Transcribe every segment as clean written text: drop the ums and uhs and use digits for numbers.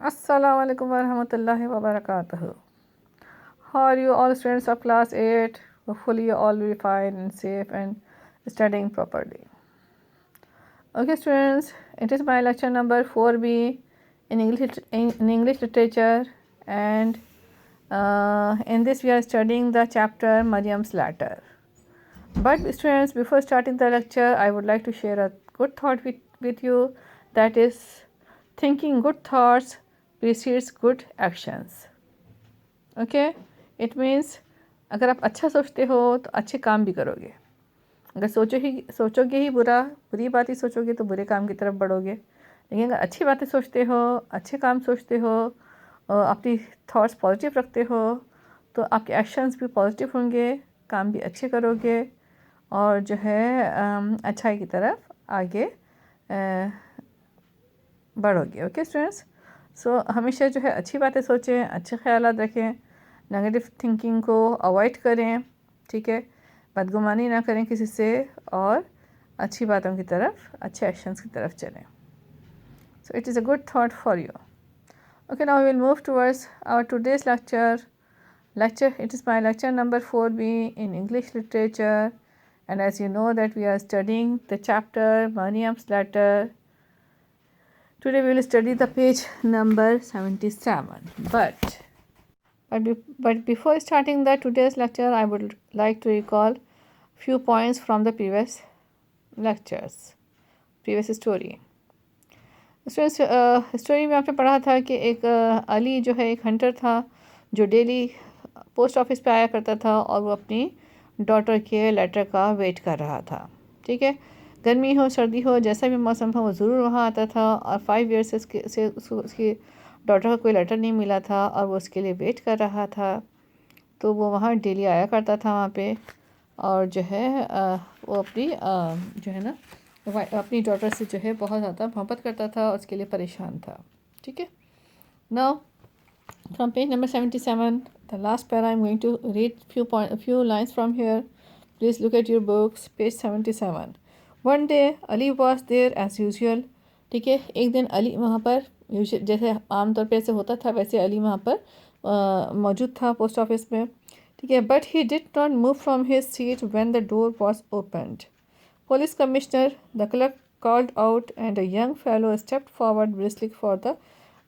Assalamu alaikum warahmatullahi wabarakatuh. How are you all students of class 8? Hopefully you all will be fine and safe and studying properly. Okay students, it is my lecture number 4B in English literature, and in this we are studying the chapter Maryam's Letter. But students, before starting the lecture, I would like to share a good thought with you, that is, thinking good thoughts precedes good actions. Okay, it means अगर आप अच्छा सोचते हो तो अच्छे काम भी करोगे। अगर सोचोगे ही बुरी बात ही सोचोगे तो बुरे काम की तरफ बढ़ोगे। लेकिन अगर अच्छी बातें सोचते हो, अच्छे काम सोचते हो, अपनी थॉट्स पॉजिटिव रखते हो, तो आपके एक्शंस भी पॉजिटिव होंगे, काम भी अच्छे करोगे और जो है अच्छाई की तरफ आगे बढ़ोगे। ओके स्टूडेंट्स, सो हमेशा जो है अच्छी बातें सोचें, अच्छे ख्यालात रखें, नेगेटिव थिंकिंग को अवॉइड करें, ठीक है, बदगुमानी ना करें किसी से और अच्छी बातों की तरफ, अच्छे एक्शंस की तरफ चलें। So it is a good thought for you. Okay, now we will move towards our today's lecture. It is my lecture number 4B in English literature, and as you know that we are studying the chapter Maryam's Letter. Today we will study the page number 77. But before starting the today's lecture, I would like to recall few points from the previous story. Story में आपने पढ़ा था कि एक अली जो है एक Hunter था जो डेली पोस्ट ऑफिस पे आया करता था और वो अपनी डॉटर के लेटर का वेट कर रहा था। ठीक है, गर्मी हो सर्दी हो जैसा भी मौसम हो वो ज़रूर वहाँ आता था और 5 ईयर्स से उसकी डॉटर का कोई लेटर नहीं मिला था और वो उसके लिए वेट कर रहा था। तो वो वहाँ डेली आया करता था वहाँ पे और जो है वो अपनी जो है ना अपनी डॉटर से जो है बहुत ज़्यादा मोहब्बत करता था और उसके लिए परेशान था। ठीक है, now from page number 77, the last para, I am going to read few lines from here. Please look at your books, page 77. One day Ali was there as usual. ठीक है, एक दिन अली वहाँ पर जैसे आमतौर पे ऐसे होता था वैसे अली वहाँ पर मौजूद था पोस्ट ऑफिस में। ठीक है, but he did not move from his seat when the door was opened. Police Commissioner, the clerk called out and a young fellow stepped forward briskly for the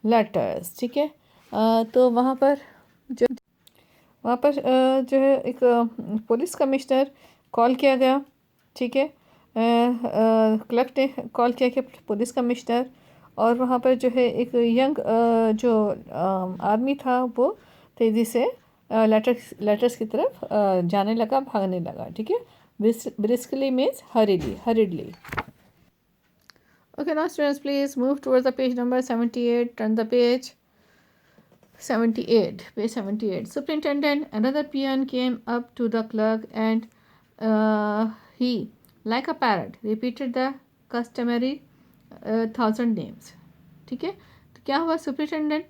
letters. ठीक है, तो वहाँ पर जो है एक पुलिस कमिश्नर कॉल किया गया। ठीक है, क्लर्क ने कॉल किया कि पुलिस कमिश्नर, और वहाँ पर जो है एक यंग जो आदमी था वो तेज़ी से लेटर्स की तरफ जाने लगा, भागने लगा। ठीक है, briskly means hurriedly. Okay, now students, please move towards the page number 78. Turn the page 78. Page 78. Superintendent, another peon, came up to the clerk and he, like a parrot, repeated the customary 1,000 names. ठीक है, तो क्या हुआ, superintendent,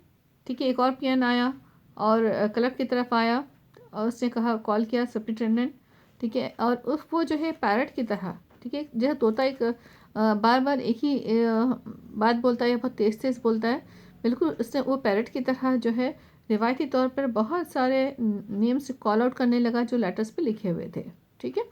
ठीक है, एक और पियन आया और क्लर्क की तरफ आया और उसने कहा, कॉल किया सुपरिटेंडेंट। ठीक है, और उस वो जो है पैरट की तरह, ठीक है, जैसे तोता एक बार बार एक ही बात बोलता है या बहुत तेज़ बोलता है, बिल्कुल उसने वो पैरट की तरह जो है रिवायती तौर पर बहुत सारे नेम्स कॉल आउट करने लगा जो लेटर्स पे लिखे हुए थे। ठीक है,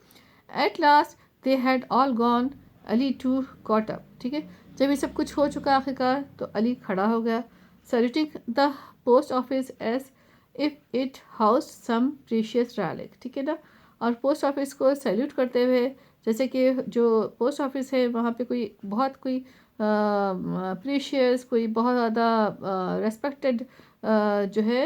at last they had all gone, Ali too got up. ठीक है, जब ये सब कुछ हो चुका आखिरकार तो अली खड़ा हो गया, saluting the post office as if it house some precious relic. ठीक है ना, और पोस्ट ऑफिस को सैल्यूट करते हुए जैसे कि जो पोस्ट ऑफिस है वहाँ पे कोई प्रीशियस, कोई बहुत ज़्यादा रेस्पेक्टेड जो है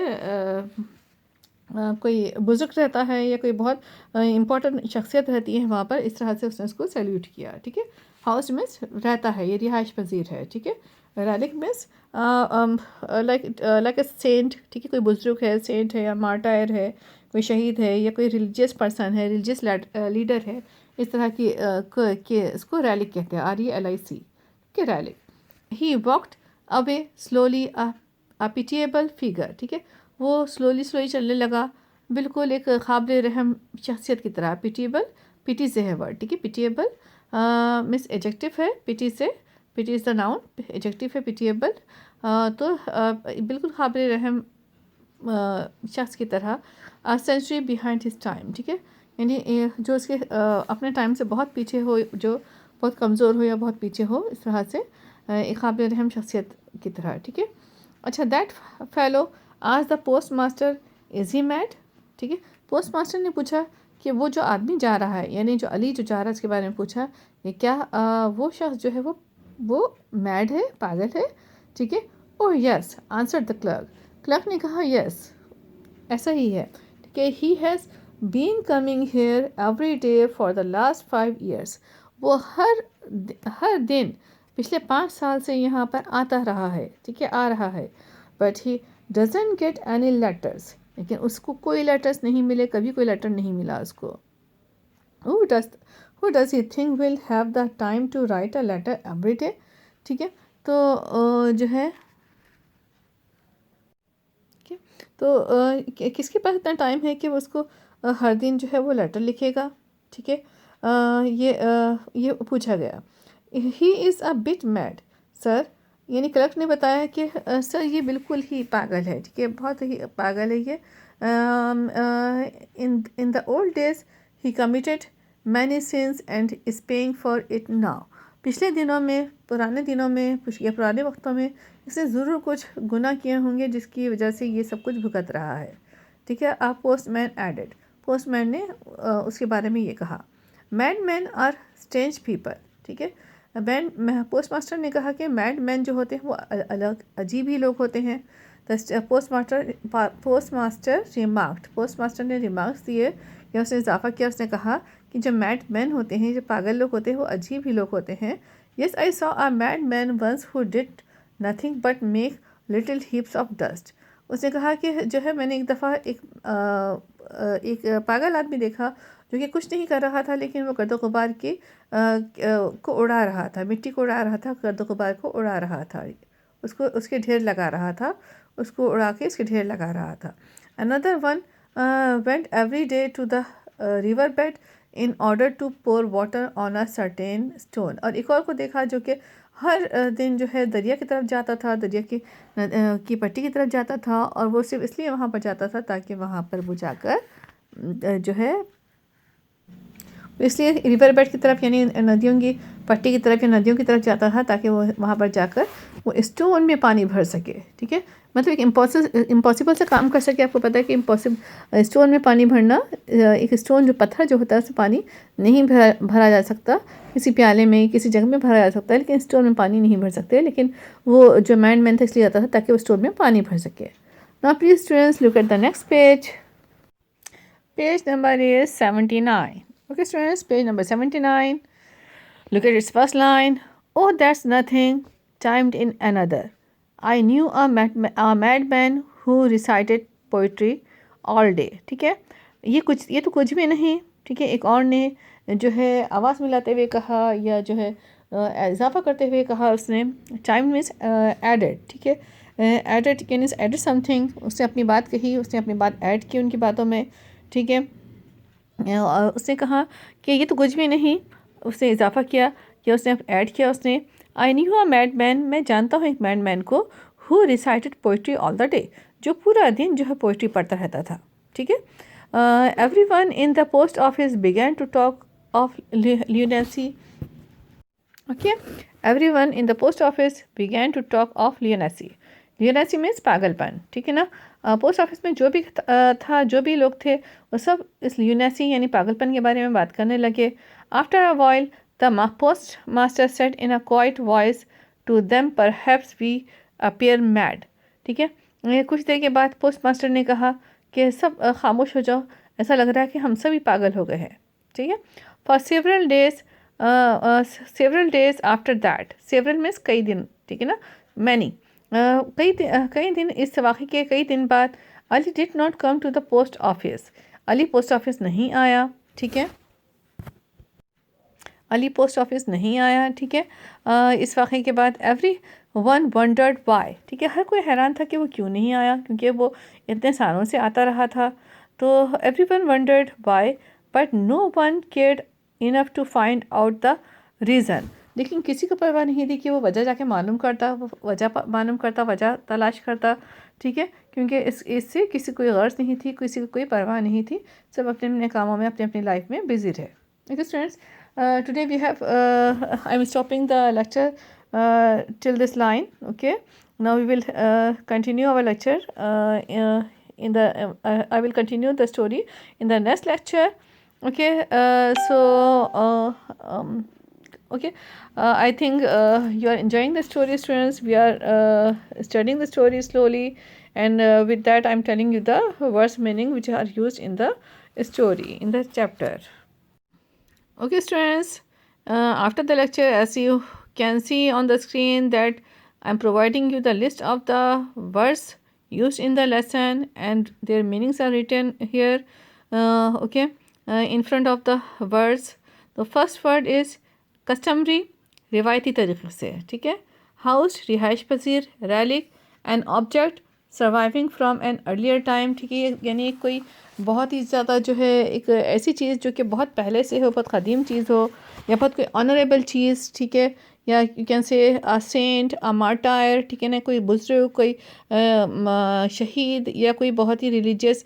कोई बुजुर्ग रहता है या कोई बहुत इम्पोर्टेंट शख्सियत रहती है वहाँ पर, इस तरह से उसने उसको सैल्यूट किया। ठीक है, हाउस मीन्स रहता है, ये रिहाइश पजीर है। ठीक है, relic means like a saint. ठीक है, कोई बुजुर्ग है, सेंट है या मार्टायर है, कोई शहीद है या कोई रिलीजियस पर्सन है, रिलीजियस लीडर है, इस तरह की के इसको रैलिक कहते हैं, RELIC के रैलिक। ही वॉक्ड अवे स्लोली अ पिटिएबल फिगर। ठीक है, वो स्लोली चलने लगा, बिल्कुल एक काबिल रहम शख्सियत की तरह। पिटिएबल, पिटी से है वर्ड। ठीक है, पिटिएबल मिस एडजेक्टिव है, पिटी इज़ द नाउन, एडजेक्टिव है पिटिएबल। तो बिल्कुल काबिल रहम शख्स की तरह सेंचुरी बिहाइंड हिज टाइम, ठीक है, यानी जो उसके अपने टाइम से बहुत पीछे हो, जो बहुत कमज़ोर हो या बहुत पीछे हो, इस तरह से एक काबिल रहम शख्सियत की तरह, ठीक है। अच्छा, दैट फेलो आज the post master is he mad, ठीक है। पोस्ट मास्टर ने पूछा कि वो जो आदमी जा रहा है, यानी जो अली जो जा रहा है, उसके बारे में पूछा कि क्या वो शख्स जो है वो मैड है, पागल है, ठीक है। Oh yes answer the clerk, clerk ने कहा यस, ऐसा ही है, ठीक है। He has been coming here every day for the last 5 years, वो हर दिन पिछले 5 साल से यहाँ पर आता रहा है, ठीक है, आ रहा है। But he doesn't get any letters, लेकिन उसको कोई लेटर्स नहीं मिले, कभी कोई लेटर नहीं मिला उसको। Who does who does he think will have the time to write a letter every day, ठीक है। तो जो है तो किसके पास इतना टाइम है कि वो उसको हर दिन जो है वो लेटर लिखेगा, ठीक है। ये पूछा गया। He is a bit mad sir, यानी क्लर्क ने बताया कि सर ये बिल्कुल ही पागल है, ठीक है, बहुत ही पागल है ये। In the old days he committed many since and is paying for it now, पिछले दिनों में, पुराने दिनों में या पुराने वक्तों में इसने ज़रूर कुछ गुनाह किए होंगे जिसकी वजह से ये सब कुछ भुगत रहा है, ठीक है। आ पोस्टमैन एडेड, पोस्टमैन ने उसके बारे में ये कहा। Mad man are strange people, ठीक है। पोस्ट मास्टर ने कहा कि मैड मैन जो होते हैं वो अलग अजीब ही लोग होते हैं। पोस्ट मास्टर ने रिमार्क्स दिए या उसने इजाफा किया, उसने कहा कि जो मैड मैन होते हैं, जो पागल लोग होते हैं, वो अजीब ही लोग होते हैं। Yes I saw a mad man ones who did nothing but make little heaps of dust, उसने कहा कि जो है मैंने एक दफ़ा एक पागल आदमी देखा जो कि कुछ नहीं कर रहा था, लेकिन वो गर्द गुबार को उड़ा रहा था, मिट्टी को उड़ा रहा था, गर्द गुबार को उड़ा रहा था, उसको उसके ढेर लगा रहा था, उसको उड़ा के उसके ढेर लगा रहा था। Another one went every day to the river bed in order to pour water on a certain stone, और एक और को देखा जो कि हर दिन जो है दरिया की तरफ जाता था, दरिया की पट्टी की तरफ जाता था, और वो सिर्फ इसलिए वहाँ पर जाता था ताकि वहाँ पर वो जाकर जो है, इसलिए रिवर बेड की तरफ यानी नदियों की पट्टी की तरफ या नदियों की तरफ जाता था ताकि वो वहाँ पर जाकर वो स्टोन में पानी भर सके, ठीक है। मतलब एक इम्पॉसिबल से काम कर सके। आपको पता है कि इम्पॉसिबल स्टोन में पानी भरना, एक स्टोन जो पत्थर जो होता है उसमें पानी नहीं भरा जा सकता, किसी प्याले में किसी जगह में भरा जा सकता है, लेकिन स्टोन में पानी नहीं भर सकते। लेकिन वो जो मैन था इसलिए जाता था ताकि वो स्टोन में पानी भर सके। Now please students look at the next page. Page number is 79. Okay, students, page number 79. Look at its first line. Oh, that's nothing, chimed in another. I knew a madman who recited poetry all day. ठीक है, ये तो कुछ भी नहीं, ठीक है। एक और ने जो है आवाज़ मिलाते हुए कहा या जो है इजाफा करते हुए कहा, उसने चाइम मीन्स एडेड, ठीक है। एडेड मीन्स एडेड समथिंग, उसने अपनी बात कही, उसने अपनी बात ऐड की उनकी बातों में, ठीक है। उसने कहा कि ये तो कुछ भी नहीं, उसने इजाफा किया कि उसने ऐड किया, उसने I knew a mad man, मैं जानता हूँ एक मैड मैन को, who recited poetry all the day, जो पूरा दिन जो है पोइट्री पढ़ता रहता था, ठीक है। Every one in the post office began to talk of lunacy, okay. Every one in the post office began to talk of lunacy, lunacy means पागलपन, ठीक है ना। पोस्ट ऑफिस में जो भी था, जो भी लोग थे, वो सब इस ल्यूनेसी यानी पागलपन के बारे में बात करने लगे। After a while the post master said in a quiet voice to them perhaps we appear mad, ठीक है। कुछ देर के बाद पोस्ट मास्टर ने कहा कि सब खामोश हो जाओ, ऐसा लग रहा है कि हम सभी पागल हो गए हैं, ठीक है। For several days after that, several means कई दिन, ठीक है ना, मैनी, कई दिन, इस वाक़े के कई दिन बाद Ali did not come to the post office, Ali post office नहीं आया, ठीक है, अली पोस्ट ऑफिस नहीं आया, ठीक है। इस वाक़े के बाद एवरी वन वंडर्ड वाई, ठीक है, हर कोई हैरान था कि वो क्यों नहीं आया, क्योंकि वो इतने सालों से आता रहा था। तो every one wondered why but no one cared enough to find out the reason, लेकिन किसी को परवाह नहीं थी कि वो वजह जाके मालूम करता, वो वजह मालूम करता, वजह तलाश करता, ठीक है, क्योंकि इससे किसी कोई गर्ज नहीं थी, किसी को कोई परवाह नहीं थी, सब अपने अपने कामों में अपनी अपनी लाइफ में बिजी रहे. Okay students, today we have I'm stopping the lecture till this line. Okay, now we will continue our lecture in the I will continue the story in the next lecture. Okay, okay, I think you are enjoying the story, students. We are studying the story slowly, and with that I'm telling you the words meaning which are used in the story in the chapter. Okay students, after the lecture, as you can see on the screen, that I'm providing you the list of the words used in the lesson and their meanings are written here. Okay, in front of the words, the first word is customary, रिवायती तरीक़े से, ठीक है. House, रिहाइश पजीर. Relic, an object surviving from an earlier time, ठीक है, यानी कोई बहुत ही ज़्यादा जो है एक ऐसी चीज़ जो कि बहुत पहले से हो, बहुत क़दीम चीज़ हो, या बहुत कोई ऑनरेबल चीज़, ठीक है, या you can say a saint, अ मार्टायर, ठीक है ना, कोई बुजुर्ग, कोई शहीद, या कोई बहुत ही रिलीजियस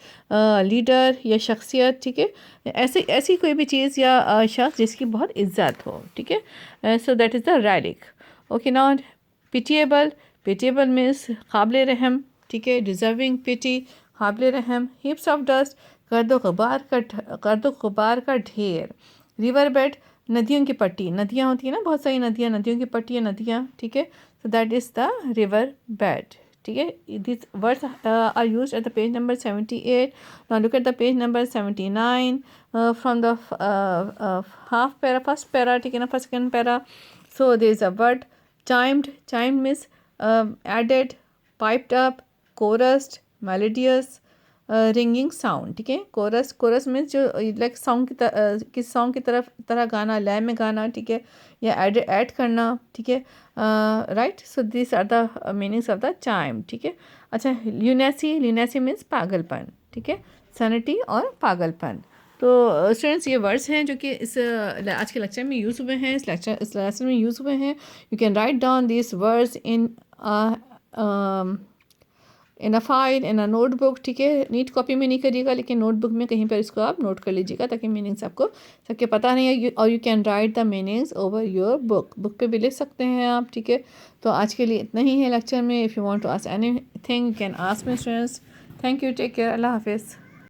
लीडर या शख्सियत, ठीक है, ऐसी कोई भी चीज़ या शख्स जिसकी बहुत इज्जत हो, ठीक है. So that is the relic. Okay, now pitiable. Pitiable means काबिल रहम, ठीक है, डिज़र्विंग पिटी, काबिल रहम. हीप्स ऑफ डस्ट, गर्दो गुबार का ढेर. रिवर बेड, नदियों की पट्टी. नदियाँ होती हैं ना, बहुत सारी नदियाँ, नदियों की पट्टी है, नदियाँ, ठीक है. So that is the river bed, ठीक है. This words are used at the page number 78. Now look at the page number 79 from the half para, first para, ठीक है ना, first second para. So there is a word chimed. Chimed means added, piped up, chorused, melodious, ringing sound, ठीक है. Coarse means जो like song किस song की तरह गाना, लय में गाना, ठीक है, या ऐड करना, ठीक है, right. So this are the meanings of the chime, ठीक है. अच्छा, ल्यूनेसी मीन्स पागलपन, ठीक है, सैनिटी और पागलपन. तो स्टूडेंट्स, ये वर्ड्स हैं जो कि इस आज के लेक्चर में यूज़ हुए हैं, इस लेसन में यूज़ हुए हैं. You can write down this words in a file, in a notebook, ठीक है. नीट कॉपी में नहीं करिएगा, लेकिन नोटबुक में कहीं पर इसको आप नोट कर लीजिएगा, ताकि मीनिंग्स आपको सबके पता नहीं है. और you can write the meanings over your book पे भी लिख सकते हैं आप, ठीक है. तो आज के लिए इतना ही है लेक्चर में. If you want to ask anything, you can ask me students. Thank you, take care, अल्लाह हाफिज़.